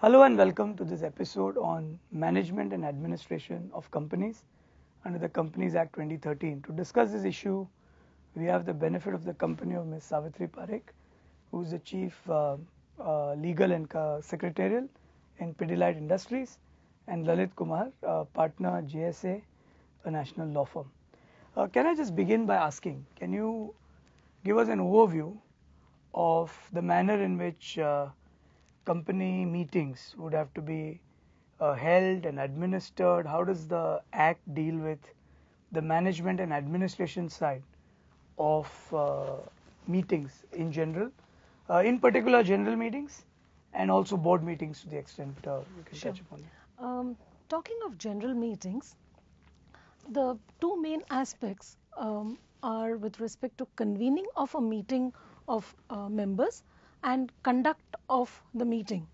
Hello and welcome to this episode on management and administration of companies under the Companies Act 2013. To discuss this issue, we have the benefit of the company of Ms. Savitri Parekh, who is the Chief Legal and Secretarial in Pidilite Industries, and Lalit Kumar, Partner JSA, a national law firm. Can I just begin by asking, can you give us an overview of the manner in which company meetings would have to be held and administered? How does the Act deal with the management and administration side of meetings in general, in particular general meetings and also board meetings to the extent you can touch upon that? Talking of general meetings, the two main aspects are with respect to convening of a meeting of members and conduct of the meeting.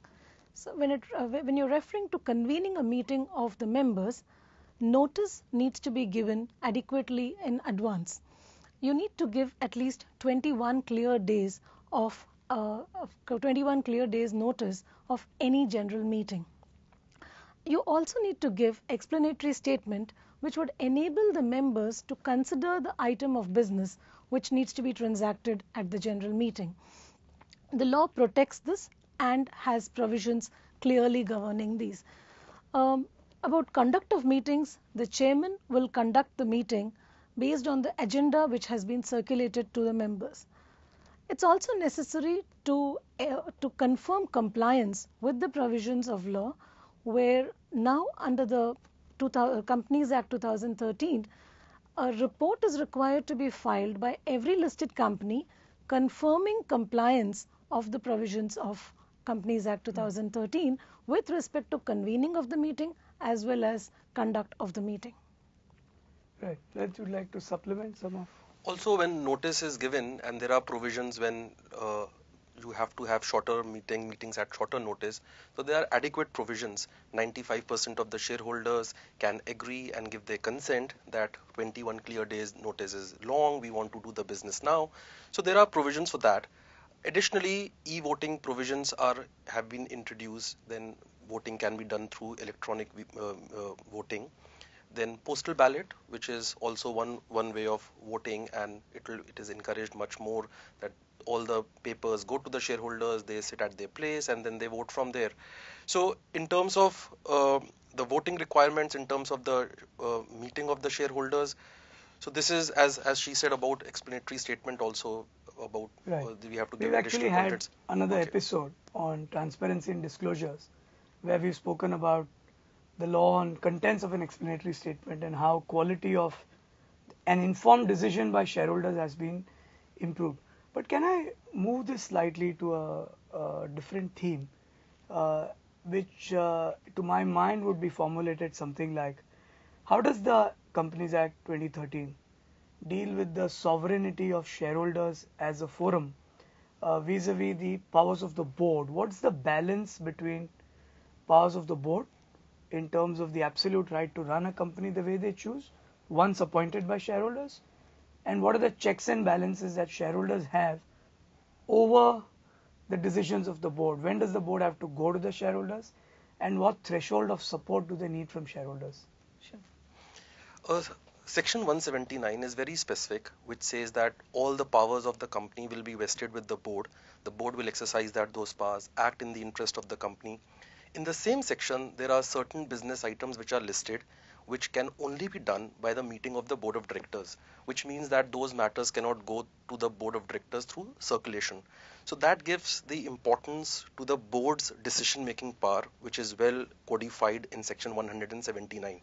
So when you're referring to convening a meeting of the members, notice needs to be given adequately in advance. You need to give at least 21 clear days of 21 clear days notice of any general meeting. You also need to give explanatory statement which would enable the members to consider the item of business which needs to be transacted at the general meeting. The law protects this and has provisions clearly governing these. About conduct of meetings, the chairman will conduct the meeting based on the agenda which has been circulated to the members. It's also necessary to confirm compliance with the provisions of law, where now under the Companies Act 2013, a report is required to be filed by every listed company confirming compliance of the provisions of Companies Act 2013 with respect to convening of the meeting as well as conduct of the meeting. Right. Would you like to supplement some of? Also, when notice is given, and there are provisions when you have to have shorter meetings at shorter notice, so there are adequate provisions. 95% of the shareholders can agree and give their consent that 21 clear days notice is long, we want to do the business now. So there are provisions for that. Additionally, e-voting provisions have been introduced. Then voting can be done through electronic voting. Then postal ballot, which is also one way of voting, and it is encouraged much more that all the papers go to the shareholders, they sit at their place, and then they vote from there. So in terms of the voting requirements, in terms of the meeting of the shareholders, so this is as she said about explanatory statement also about Right. We have to give We've actually additional had contents. another Okay. episode on transparency and disclosures where we've spoken about the law on contents of an explanatory statement and how quality of an informed decision by shareholders has been improved. But can I move this slightly to a different theme, which to my mind would be formulated something like, how does the Companies Act 2013 deal with the sovereignty of shareholders as a forum vis-a-vis the powers of the board? What's the balance between powers of the board in terms of the absolute right to run a company the way they choose once appointed by shareholders, and what are the checks and balances that shareholders have over the decisions of the board? When does the board have to go to the shareholders, and what threshold of support do they need from shareholders? Section 179 is very specific, which says that all the powers of the company will be vested with the board. The board will exercise those powers, act in the interest of the company. In the same section, there are certain business items which are listed, which can only be done by the meeting of the board of directors, which means that those matters cannot go to the board of directors through circulation. So that gives the importance to the board's decision-making power, which is well codified in section 179.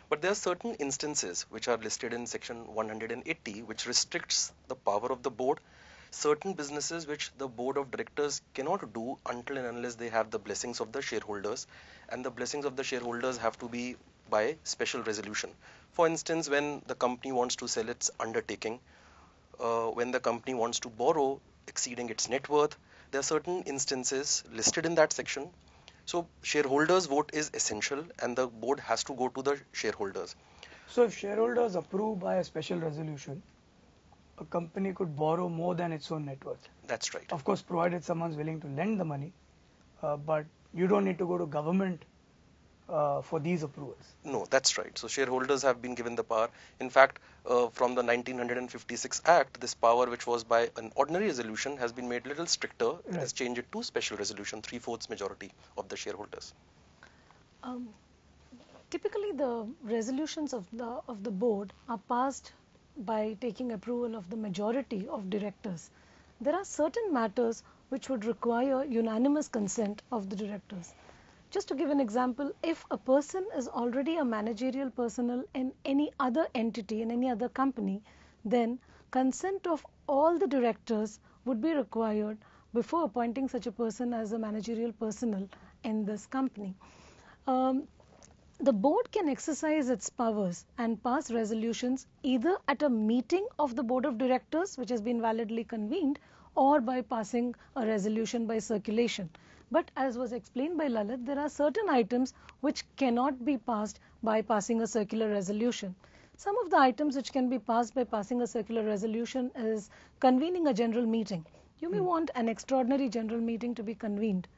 But there are certain instances which are listed in section 180 which restricts the power of the board. Certain businesses which the board of directors cannot do until and unless they have the blessings of the shareholders, and the blessings of the shareholders have to be by special resolution. For instance, when the company wants to sell its undertaking, when the company wants to borrow exceeding its net worth, there are certain instances listed in that section. So shareholders vote is essential, and the board has to go to the shareholders. So if shareholders approve by a special resolution, a company could borrow more than its own net worth. That's right. Of course, provided someone's willing to lend the money, but You don't need to go to government for these approvals. No, that's right. So shareholders have been given the power. In fact, from the 1956 Act, this power, which was by an ordinary resolution, has been made a little stricter. It has changed it to special resolution, 3/4 majority of the shareholders. Um, Typically, the resolutions of the board are passed by taking approval of the majority of directors. There are certain matters which would require unanimous consent of the directors. Just to give an example, if a person is already a managerial personnel in any other entity, in any other company, then consent of all the directors would be required before appointing such a person as a managerial personnel in this company. The board can exercise its powers and pass resolutions either at a meeting of the board of directors, which has been validly convened, or by passing a resolution by circulation. But as was explained by Lalit, there are certain items which cannot be passed by passing a circular resolution. Some of the items which can be passed by passing a circular resolution is convening a general meeting. You may want an extraordinary general meeting to be convened.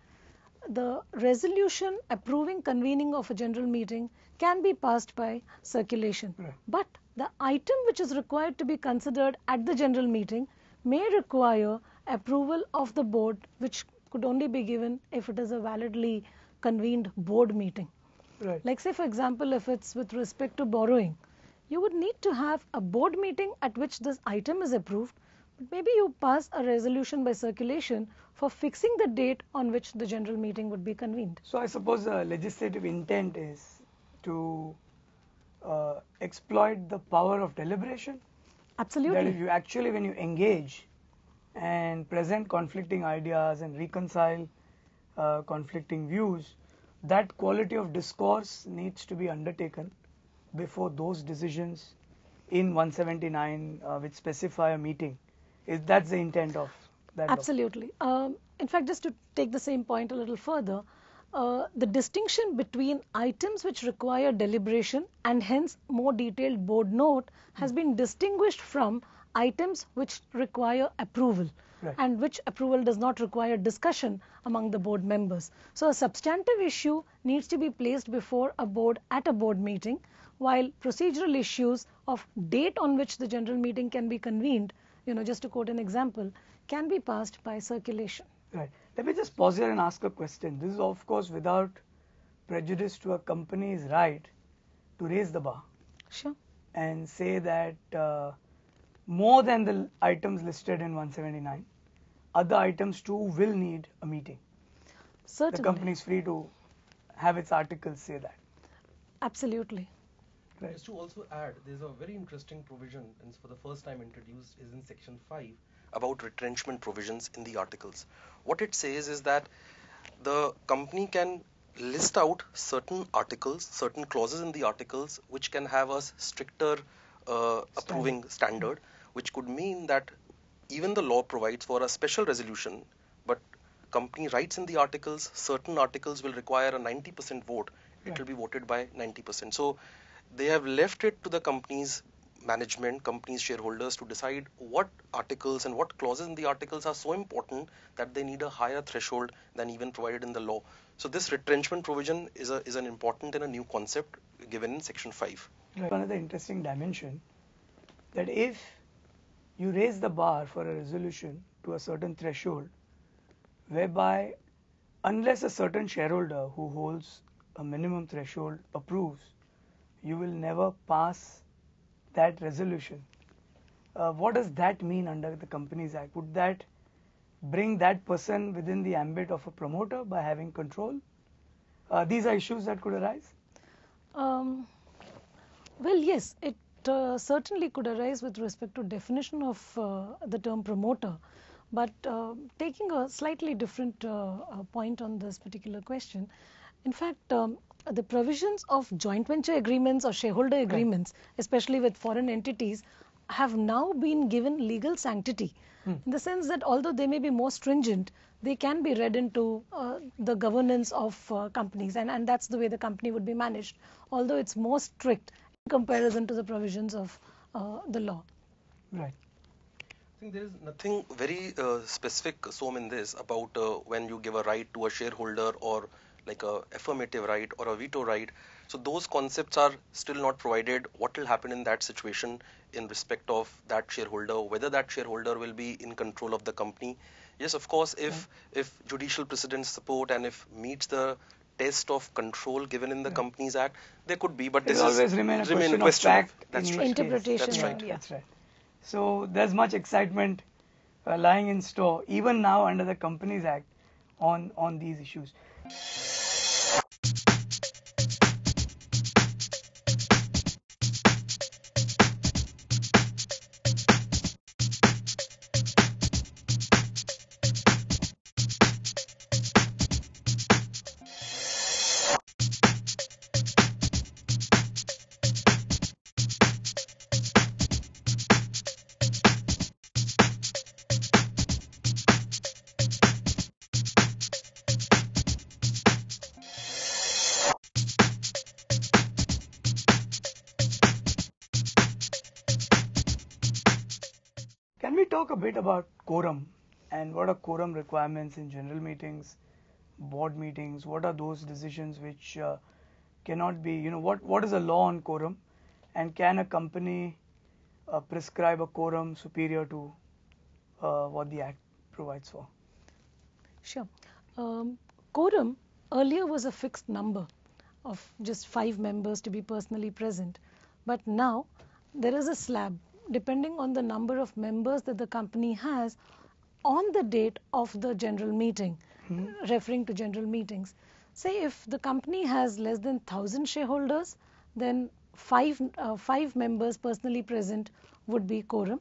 The resolution approving convening of a general meeting can be passed by circulation. But the item which is required to be considered at the general meeting may require approval of the board, which could only be given if it is a validly convened board meeting. Like say for example, if it's with respect to borrowing, you would need to have a board meeting at which this item is approved. Maybe you pass a resolution by circulation for fixing the date on which the general meeting would be convened. So I suppose the legislative intent is to exploit the power of deliberation. Absolutely. That if you actually, when you engage and present conflicting ideas and reconcile conflicting views, that quality of discourse needs to be undertaken before those decisions in 179 which specify a meeting. That's the intent of that law. Absolutely. In fact, just to take the same point a little further, the distinction between items which require deliberation and hence more detailed board note has been distinguished from items which require approval and which approval does not require discussion among the board members. So a substantive issue needs to be placed before a board at a board meeting, while procedural issues of date on which the general meeting can be convened, just to quote an example, can be passed by circulation. Right. Let me just pause here and ask a question. This is of course without prejudice to a company's right to raise the bar. Sure. And say that more than the items listed in 179, other items too will need a meeting. Certainly. The company is free to have its articles say that. Absolutely. Right. Just to also add, there's a very interesting provision, and for the first time introduced, is in section 5 about retrenchment provisions in the articles. What it says is that the company can list out certain articles, certain clauses in the articles which can have a stricter approving standard, which could mean that even the law provides for a special resolution, but company writes in the articles, certain articles will require a 90% vote. It will be voted by 90%. So they have left it to the company's management, company's shareholders to decide what articles and what clauses in the articles are so important that they need a higher threshold than even provided in the law. So this retrenchment provision is an important and a new concept given in section 5. Right. Another interesting dimension, that if you raise the bar for a resolution to a certain threshold, whereby unless a certain shareholder who holds a minimum threshold approves, you will never pass that resolution. What does that mean under the Companies Act? Would that bring that person within the ambit of a promoter by having control? These are issues that could arise? Well, yes, it certainly could arise with respect to definition of the term promoter. But taking a slightly different point on this particular question, in fact, the provisions of joint venture agreements or shareholder agreements, especially with foreign entities, have now been given legal sanctity in the sense that although they may be more stringent, they can be read into the governance of companies, and that's the way the company would be managed, although it's more strict in comparison to the provisions of the law. Right. I think there is nothing very specific, Som, in this about when you give a right to a shareholder or like a affirmative right or a veto right. So those concepts are still not provided. What will happen in that situation in respect of that shareholder, whether that shareholder will be in control of the company? Yes, of course, if judicial precedents support and if meets the test of control given in the Companies Act, there could be, but It this will is always remain a remain question of fact in that's each right. case. Interpretation, That's right. yeah. That's right. So there's much excitement lying in store even now under the Companies Act on these issues. Can we talk a bit about quorum and what are quorum requirements in general meetings, board meetings? What are those decisions which cannot be, what is the law on quorum, and can a company prescribe a quorum superior to what the Act provides for? Sure. Quorum earlier was a fixed number of just 5 members to be personally present, but now there is a slab depending on the number of members that the company has on the date of the general meeting, referring to general meetings. Say if the company has less than 1,000 shareholders, then 5 members personally present would be quorum.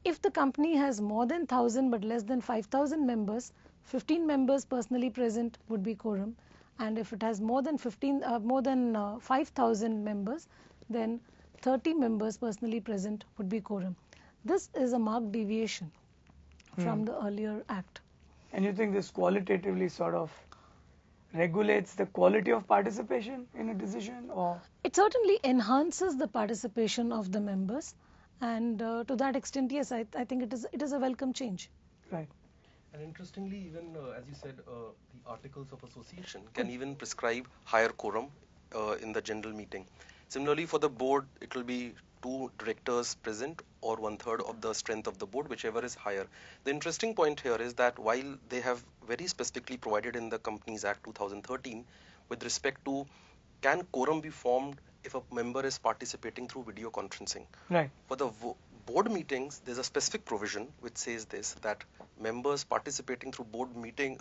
If the company has more than 1,000 but less than 5,000 members, 15 members personally present would be quorum. And if it has more than 5,000 members, then 30 members personally present would be quorum. This is a marked deviation from the earlier Act. And you think this qualitatively sort of regulates the quality of participation in a decision, or? It certainly enhances the participation of the members, and to that extent, yes, I think it is a welcome change. Right. And interestingly, even as you said, the Articles of Association can even prescribe higher quorum in the general meeting. Similarly, for the board, it will be 2 directors present or 1/3 of the strength of the board, whichever is higher. The interesting point here is that while they have very specifically provided in the Companies Act 2013 with respect to can quorum be formed if a member is participating through video conferencing. Right. For the board meetings, there's a specific provision which says this, that members participating through board meeting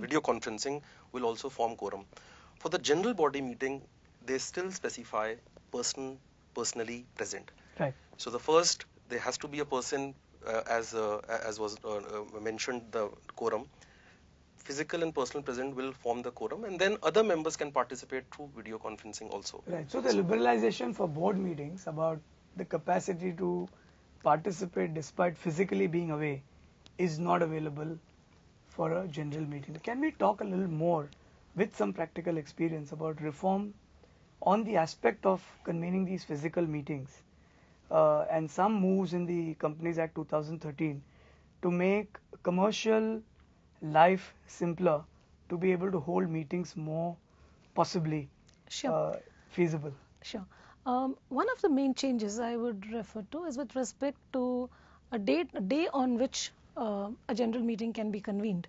video conferencing will also form quorum. For the general body meeting, they still specify personally present. Right. So the first, there has to be a person as was mentioned, the quorum. Physical and personal present will form the quorum, and then other members can participate through video conferencing also. Right. So the liberalization for board meetings about the capacity to participate despite physically being away is not available for a general meeting. Can we talk a little more with some practical experience about reform on the aspect of convening these physical meetings and some moves in the Companies Act 2013 to make commercial life simpler, to be able to hold meetings more possibly feasible? Sure. One of the main changes I would refer to is with respect to a day on which a general meeting can be convened.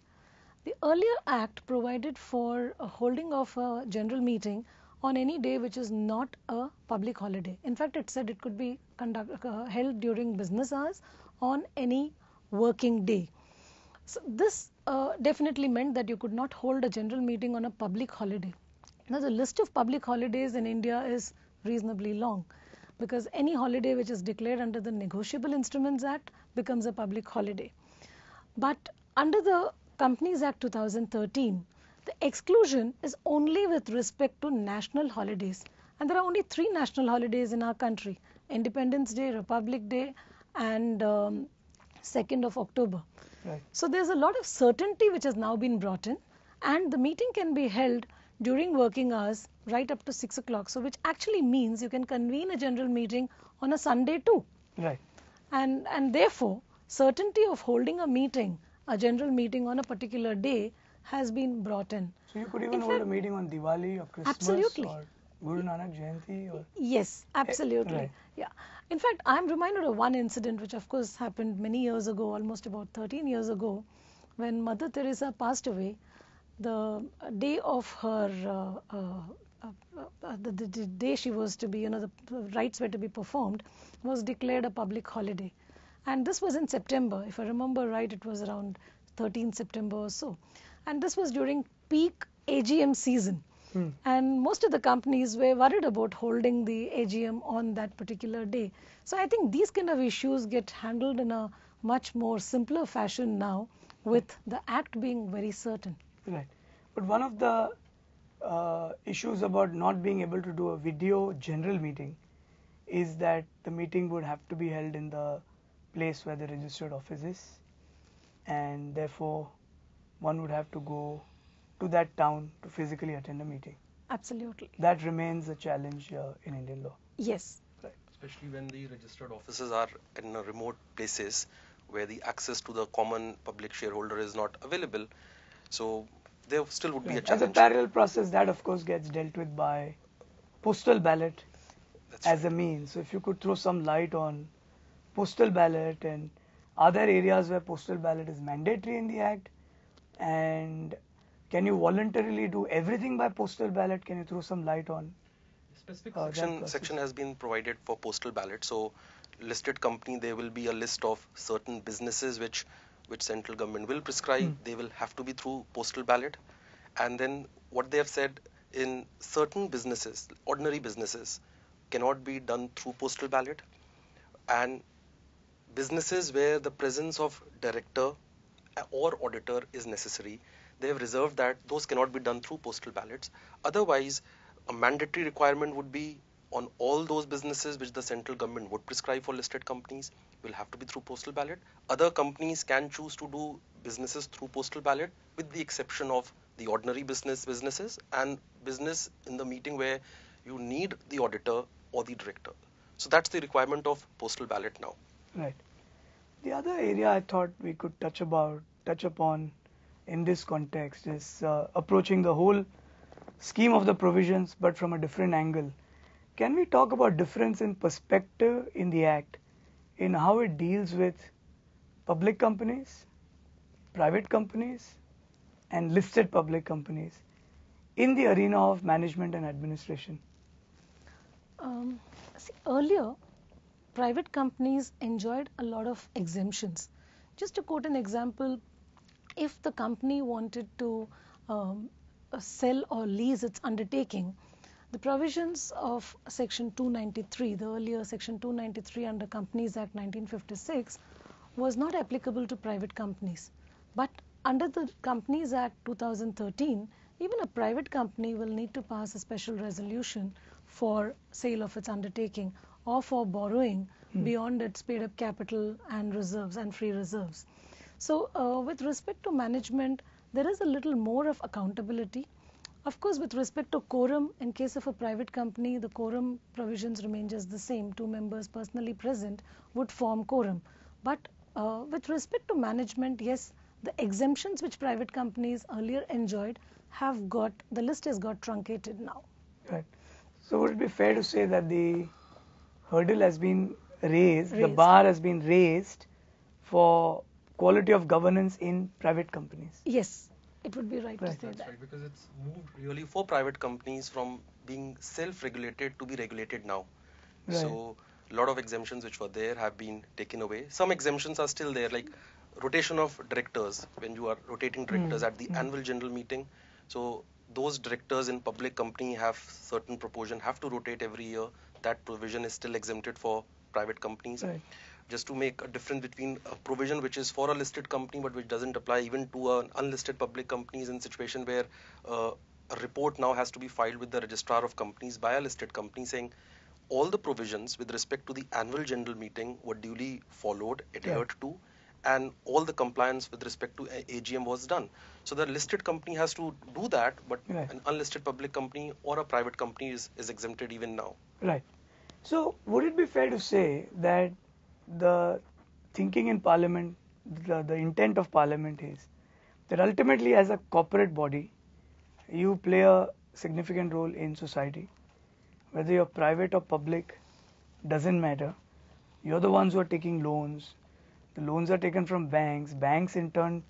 The earlier Act provided for a holding of a general meeting on any day which is not a public holiday. In fact, it said it could be held during business hours on any working day. So this definitely meant that you could not hold a general meeting on a public holiday. Now the list of public holidays in India is reasonably long, because any holiday which is declared under the Negotiable Instruments Act becomes a public holiday. But under the Companies Act 2013, the exclusion is only with respect to national holidays, and there are only 3 national holidays in our country: Independence Day, Republic Day, and 2nd of October. Right. So there's a lot of certainty which has now been brought in, and the meeting can be held during working hours right up to 6 o'clock. So which actually means you can convene a general meeting on a Sunday too. Right. And therefore, certainty of holding a meeting, a general meeting on a particular day, has been brought in. So you could even In hold a fact, meeting on Diwali or Christmas absolutely. or Guru Nanak Jayanti or Yes, absolutely. right. Yeah. In fact, I'm reminded of one incident which, of course, happened many years ago, almost about 13 years ago, when Mother Teresa passed away. The day of her, the day she was to be, the rites were to be performed, was declared a public holiday. And this was in September. If I remember right, it was around 13 September or so. And this was during peak AGM season. And most of the companies were worried about holding the AGM on that particular day. So I think these kind of issues get handled in a much more simpler fashion now, with the act being very certain. Right. But one of the issues about not being able to do a video general meeting is that the meeting would have to be held in the place where the registered office is, and therefore one would have to go to that town to physically attend a meeting. Absolutely. That remains a challenge in Indian law. Yes. Right. Especially when the registered offices are in a remote places where the access to the common public shareholder is not available. So there still would be a Right. challenge. As a parallel process, that of course gets dealt with by postal ballot as a means. So if you could throw some light on postal ballot, and are there areas where postal ballot is mandatory in the Act, and can you voluntarily do everything by postal ballot? Can you throw some light on Specific that process? section has been provided for postal ballot. So listed company, there will be a list of certain businesses which central government will prescribe. They will have to be through postal ballot. And then what they have said, in certain businesses, ordinary businesses, cannot be done through postal ballot. And businesses where the presence of director or auditor is necessary, they have reserved that those cannot be done through postal ballots. Otherwise, a mandatory requirement would be on all those businesses which the central government would prescribe for listed companies will have to be through postal ballot. Other companies can choose to do businesses through postal ballot, with the exception of the ordinary businesses and business in the meeting where you need the auditor or the director. So that's the requirement of postal ballot now. Right. The other area I thought we could touch upon in this context is approaching the whole scheme of the provisions, but from a different angle. Can we talk about difference in perspective in the Act, in how it deals with public companies, private companies, and listed public companies in the arena of management and administration? See, earlier, private companies enjoyed a lot of exemptions. Just to quote an example, if the company wanted to sell or lease its undertaking, the provisions of Section 293, the earlier Section 293 under Companies Act 1956, was not applicable to private companies. But under the Companies Act 2013, even a private company will need to pass a special resolution for sale of its undertaking or for borrowing beyond its paid up capital and reserves and free reserves. So with respect to management, there is a little more of accountability. Of course, with respect to quorum, in case of a private company, the quorum provisions remain just the same. 2 members personally present would form quorum. But with respect to management, yes, the exemptions which private companies earlier enjoyed the list has got truncated now. Right. So would it be fair to say that the hurdle has been raised, the bar has been raised for quality of governance in private companies? Yes, it would be right to say That's that. right, because it's moved really for private companies from being self-regulated to be regulated now. Right. So a lot of exemptions which were there have been taken away. Some exemptions are still there, like rotation of directors, when you are rotating directors at the annual general meeting. So those directors in public company have certain proportion, have to rotate every year. That provision is still exempted for private companies. Right. Just to make a difference between a provision which is for a listed company but which doesn't apply even to an unlisted public companies, in situation where a report now has to be filed with the registrar of companies by a listed company saying all the provisions with respect to the annual general meeting were duly followed, adhered to, and all the compliance with respect to AGM was done. So the listed company has to do that, but an unlisted public company or a private company is exempted even now. Right. So would it be fair to say that the thinking in Parliament, the intent of Parliament is that ultimately as a corporate body, you play a significant role in society. Whether you're private or public, doesn't matter. You're the ones who are taking loans. The loans are taken from banks. Banks in turn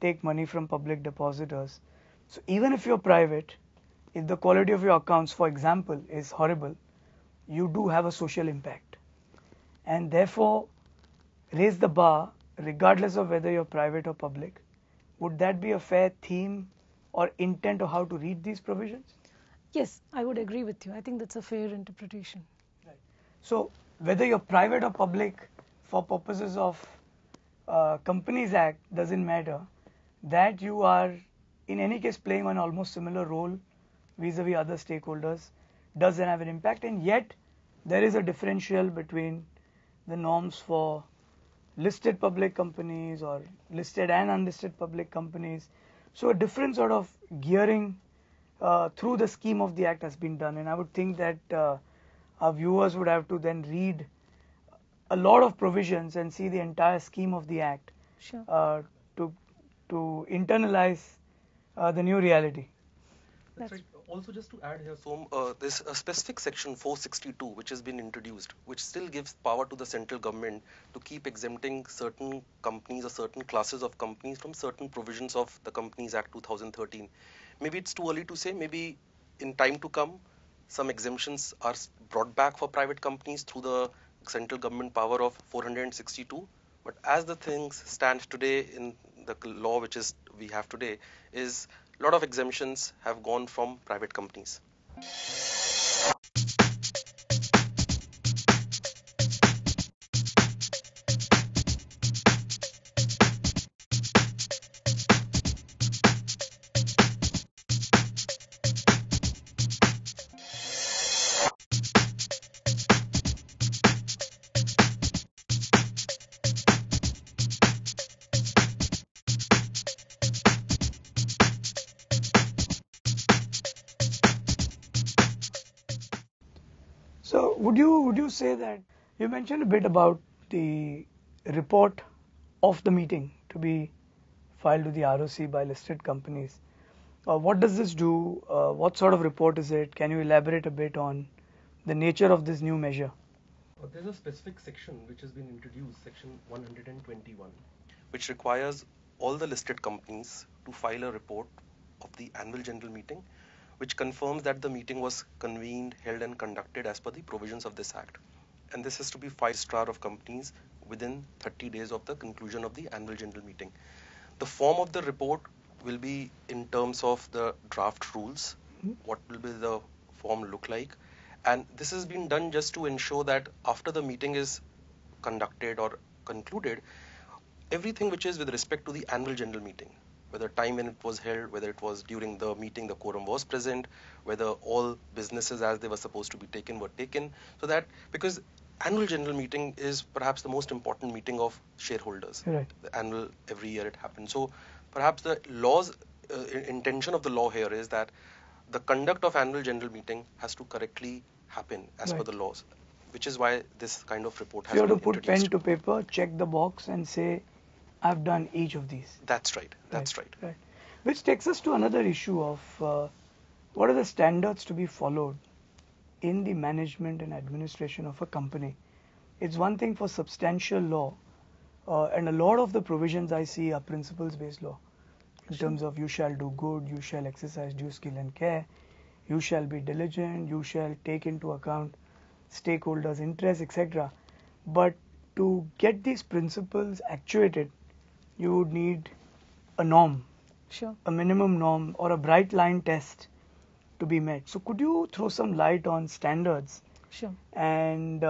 take money from public depositors. So even if you're private, if the quality of your accounts, for example, is horrible, you do have a social impact. And therefore, raise the bar regardless of whether you're private or public. Would that be a fair theme or intent of how to read these provisions? Yes, I would agree with you. I think that's a fair interpretation. Right. So whether you're private or public, for purposes of Companies Act, doesn't matter. That you are in any case playing an almost similar role vis-a-vis other stakeholders doesn't have an impact, and yet there is a differential between the norms for listed public companies or listed and unlisted public companies. So a different sort of gearing through the scheme of the act has been done, and I would think that our viewers would have to then read a lot of provisions and see the entire scheme of the act Sure. To internalize the new reality. That's right. Also, just to add here, Som, there's a specific section 462 which has been introduced, which still gives power to the central government to keep exempting certain companies or certain classes of companies from certain provisions of the Companies Act 2013. Maybe it's too early to say. Maybe in time to come, some exemptions are brought back for private companies through the central government power of 462. But as the things stand today in the law which is we have today, is a lot of exemptions have gone from private companies. So would you say that you mentioned a bit about the report of the meeting to be filed with the ROC by listed companies? What does this do? What sort of report is it? Can you elaborate a bit on the nature of this new measure? There's a specific section which has been introduced, section 121, which requires all the listed companies to file a report of the annual general meeting, which confirms that the meeting was convened, held, and conducted as per the provisions of this act. And this has to be 5-star of companies within 30 days of the conclusion of the annual general meeting. The form of the report will be in terms of the draft rules. What will be the form look like? And this has been done just to ensure that after the meeting is conducted or concluded, everything which is with respect to the annual general meeting, whether time when it was held, whether it was during the meeting the quorum was present, whether all businesses as they were supposed to be taken were taken, so that because annual general meeting is perhaps the most important meeting of shareholders. Right. The annual, every year it happens. So perhaps the laws, intention of the law here is that the conduct of annual general meeting has to correctly happen as per Right. the laws, which is why this kind of report So has you have been to put pen introduced. to paper, check the box, and say, I've done each of these. That's right. That's right. Right. Which takes us to another issue of what are the standards to be followed in the management and administration of a company. It's one thing for substantial law, and a lot of the provisions I see are principles-based law. In terms of you shall do good, you shall exercise due skill and care, you shall be diligent, you shall take into account stakeholders' interests, etc. But to get these principles actuated, you would need a norm, Sure. a minimum norm, or a bright line test to be met. So could you throw some light on standards, Sure. and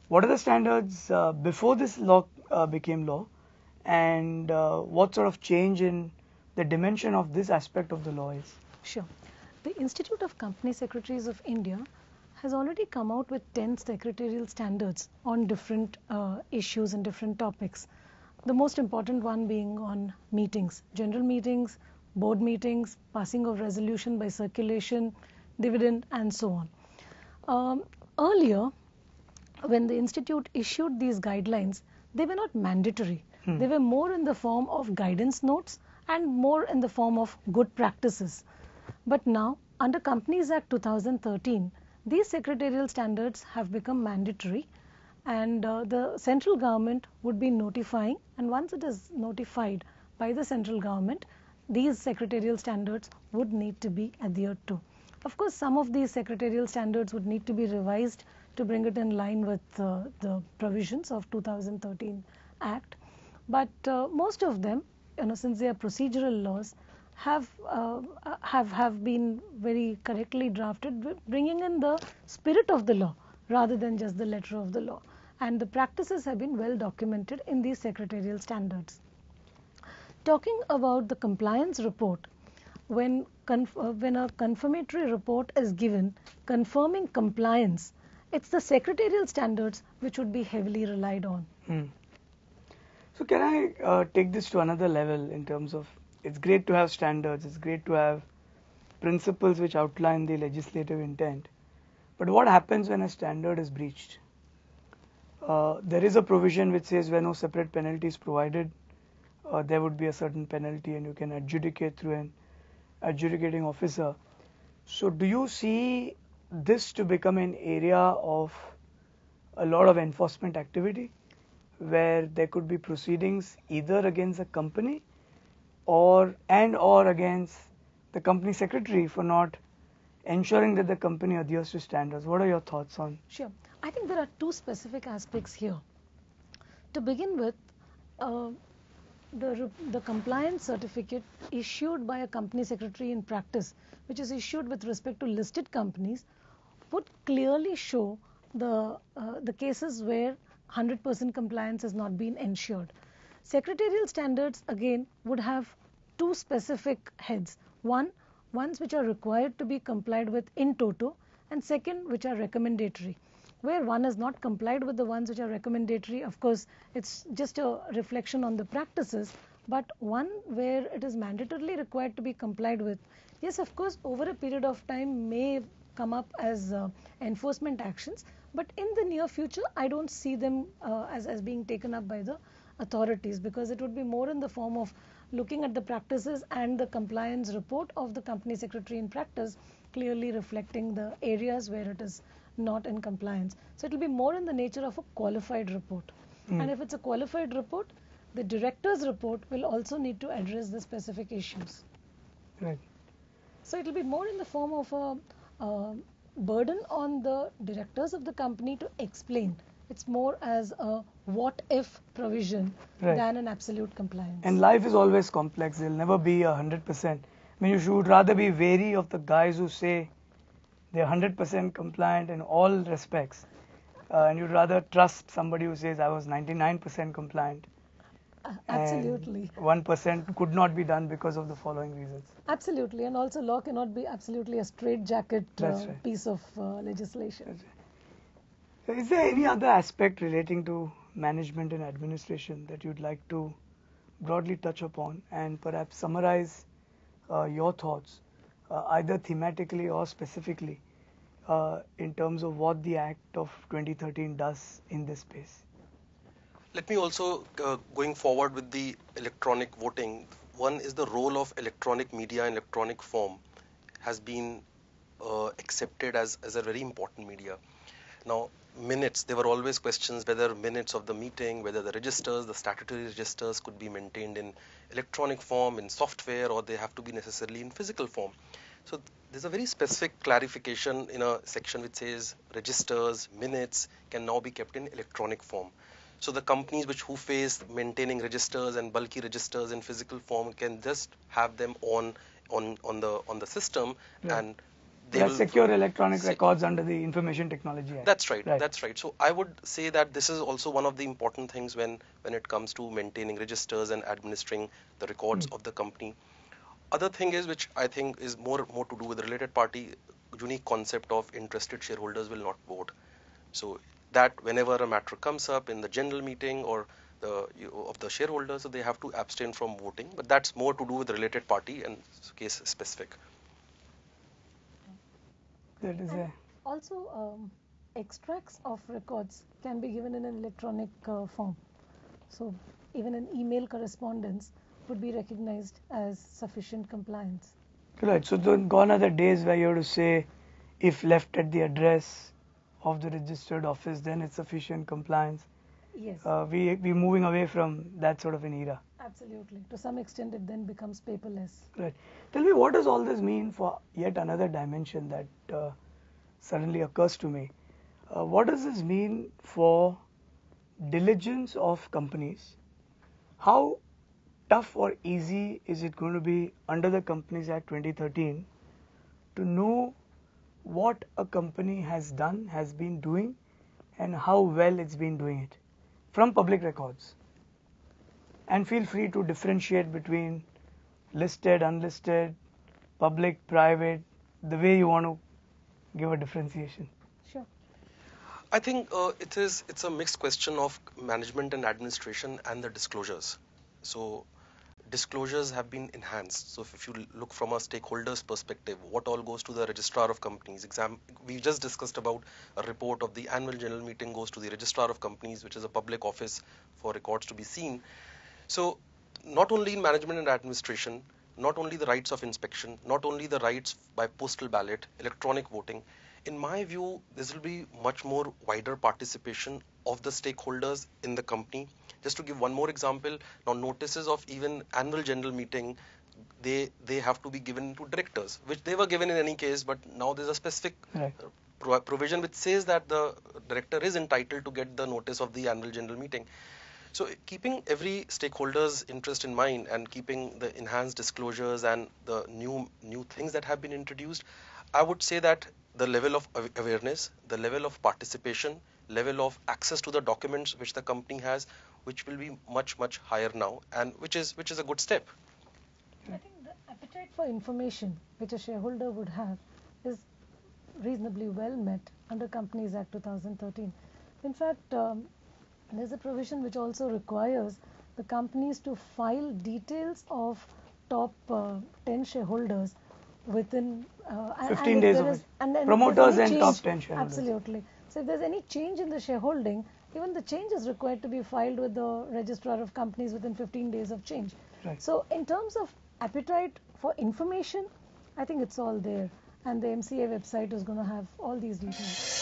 what are the standards before this law became law, and what sort of change in the dimension of this aspect of the law is? Sure. The Institute of Company Secretaries of India has already come out with 10 secretarial standards on different issues and different topics. The most important one being on meetings, general meetings, board meetings, passing of resolution by circulation, dividend, and so on. Earlier, when the Institute issued these guidelines, they were not mandatory. They were more in the form of guidance notes and more in the form of good practices. But now, under Companies Act 2013, these secretarial standards have become mandatory, and the central government would be notifying, and once it is notified by the central government, these secretarial standards would need to be adhered to. Of course, some of these secretarial standards would need to be revised to bring it in line with the provisions of 2013 Act, but most of them, since they are procedural laws, have been very correctly drafted, bringing in the spirit of the law rather than just the letter of the law. And the practices have been well documented in these secretarial standards. Talking about the compliance report, when a confirmatory report is given confirming compliance, it's the secretarial standards which would be heavily relied on. So can I take this to another level in terms of, it's great to have standards, it's great to have principles which outline the legislative intent, but what happens when a standard is breached? There is a provision which says when no separate penalty is provided, there would be a certain penalty and you can adjudicate through an adjudicating officer. So do you see this to become an area of a lot of enforcement activity, where there could be proceedings either against a company or against the company secretary for not ensuring that the company adheres to standards? What are your thoughts on? Sure. I think there are two specific aspects here. To begin with, the compliance certificate issued by a company secretary in practice, which is issued with respect to listed companies, would clearly show the cases where 100% compliance has not been ensured. Secretarial standards again would have two specific heads. Ones which are required to be complied with in toto, and second which are recommendatory. Where one is not complied with the ones which are recommendatory, of course it's just a reflection on the practices, but one where it is mandatorily required to be complied with, yes, of course over a period of time may come up as enforcement actions, but in the near future I don't see them as being taken up by the authorities, because it would be more in the form of looking at the practices and the compliance report of the company secretary in practice, clearly reflecting the areas where it is not in compliance. So it will be more in the nature of a qualified report. And if it's a qualified report, the director's report will also need to address the specific issues. Right. So it will be more in the form of a burden on the directors of the company to explain. It's more as a what if provision than an absolute compliance. And life is always complex. There'll never be 100%. I mean, you should rather be wary of the guys who say they're 100% compliant in all respects, and you'd rather trust somebody who says I was 99% compliant. Absolutely. 1% could not be done because of the following reasons. Absolutely, and also law cannot be absolutely a straitjacket right. piece of legislation. Right. So is there any other aspect relating to management and administration that you'd like to broadly touch upon and perhaps summarize your thoughts, either thematically or specifically, in terms of what the Act of 2013 does in this space? Let me also, going forward with the electronic voting, one is the role of electronic media and electronic form has been accepted as a very important media. Now, minutes, there were always questions whether minutes of the meeting, whether the registers, the statutory registers could be maintained in electronic form, in software, or they have to be necessarily in physical form. So there's a very specific clarification in a section which says registers, minutes can now be kept in electronic form. So the companies who face maintaining registers and bulky registers in physical form can just have them on the system, and they will secure electronic records under the Information Technology Act. That's right. That's right. So I would say that this is also one of the important things when it comes to maintaining registers and administering the records of the company. Other thing is, which I think is more to do with the related party, unique concept of interested shareholders will not vote. So that whenever a matter comes up in the general meeting or of the shareholders, so they have to abstain from voting. But that's more to do with the related party and case specific. That is also, extracts of records can be given in an electronic form. So even in email correspondence, would be recognized as sufficient compliance. Right. So then gone are the days where you have to say, if left at the address of the registered office, then it's sufficient compliance. Yes, We're moving away from that sort of an era. absolutely. To some extent, it then becomes paperless. Right. Tell me, what does all this mean for yet another dimension that suddenly occurs to me? What does this mean for diligence of companies? How tough or easy is it going to be under the Companies Act 2013 to know what a company has done, has been doing, and how well it's been doing it from public records? And feel free to differentiate between listed, unlisted, public, private, the way you want to give a differentiation. Sure. I think it's a mixed question of management and administration and the disclosures. So disclosures have been enhanced. So if you look from a stakeholder's perspective, what all goes to the registrar of companies? We just discussed about a report of the annual general meeting goes to the registrar of companies, which is a public office for records to be seen. So not only in management and administration, not only the rights of inspection, not only the rights by postal ballot, electronic voting, in my view, this will be much more wider participation of the stakeholders in the company. Just to give one more example, now notices of even annual general meeting, they have to be given to directors, which they were given in any case, but now there's a specific Right. provision which says that the director is entitled to get the notice of the annual general meeting. So keeping every stakeholder's interest in mind and keeping the enhanced disclosures and the new things that have been introduced, I would say that the level of awareness, the level of participation, level of access to the documents which the company has, which will be much higher now, and which is a good step. I think the appetite for information which a shareholder would have is reasonably well met under Companies Act 2013. In fact, there's a provision which also requires the companies to file details of top 10 shareholders within 15 days of it. and then Promoters there's any and top change- 10 shareholders. Absolutely. So if there's any change in the shareholding, even the change is required to be filed with the registrar of companies within 15 days of change. Right. So in terms of appetite for information, I think it's all there, and the MCA website is going to have all these details.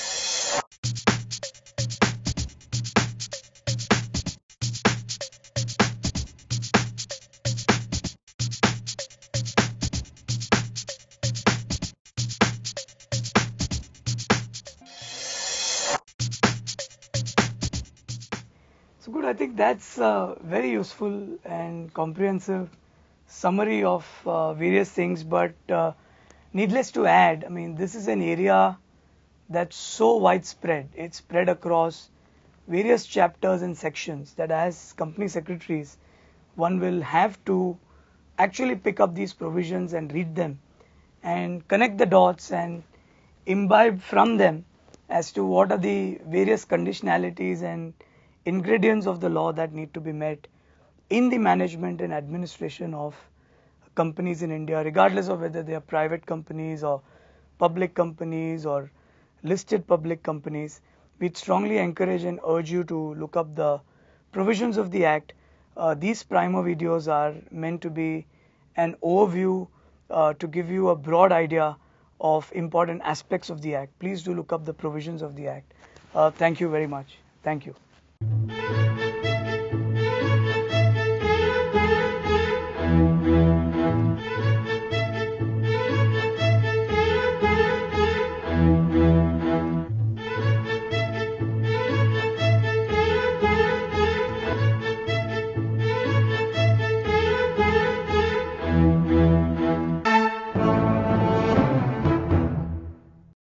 So good. I think that's a very useful and comprehensive summary of various things. But needless to add, I mean, this is an area that's so widespread. It's spread across various chapters and sections that as company secretaries, one will have to actually pick up these provisions and read them and connect the dots and imbibe from them as to what are the various conditionalities and ingredients of the law that need to be met in the management and administration of companies in India, regardless of whether they are private companies or public companies or listed public companies. We strongly encourage and urge you to look up the provisions of the Act. These primer videos are meant to be an overview to give you a broad idea of important aspects of the Act. Please do look up the provisions of the Act. Thank you very much. Thank you.